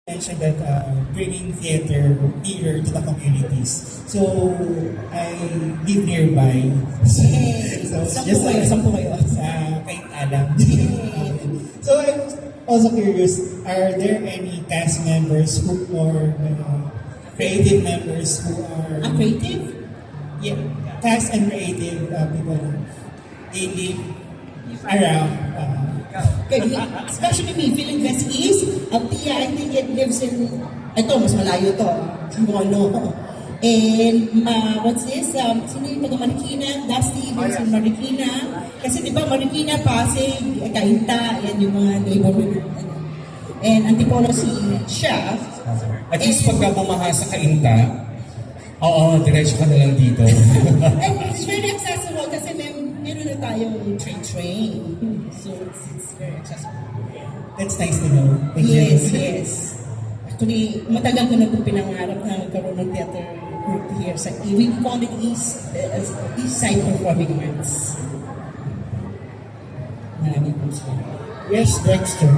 mentioned that bringing theater nearer to the communities. So I live nearby. So Saan po kayo? Sa Kait Alam. So I'm also curious, are there any cast members who or creative members who are Creative? yeah, cast and creative people they live around Especially me, feeling West East. Tia, I think it lives in, ito, mas malayo to, Mono. And, what's this? Sino yung taga Marikina? Dusty lives in Marikina. Kasi di ba Marikina, Pasig, Cainta, yan yung mga neighborhood. And Antipolo si siya. At least pagka bumaha sa Cainta, oo, diretso ka na lang dito. And it's very accessible kasi meron na tayo train. So it's very accessible. That's nice to know. Thank you. Yes. Actually, matagal ko na po pinangarap na magkaroon ng theater group here sa we call it East Side Performing Arts. Maraming po sila. Yes, Dexter.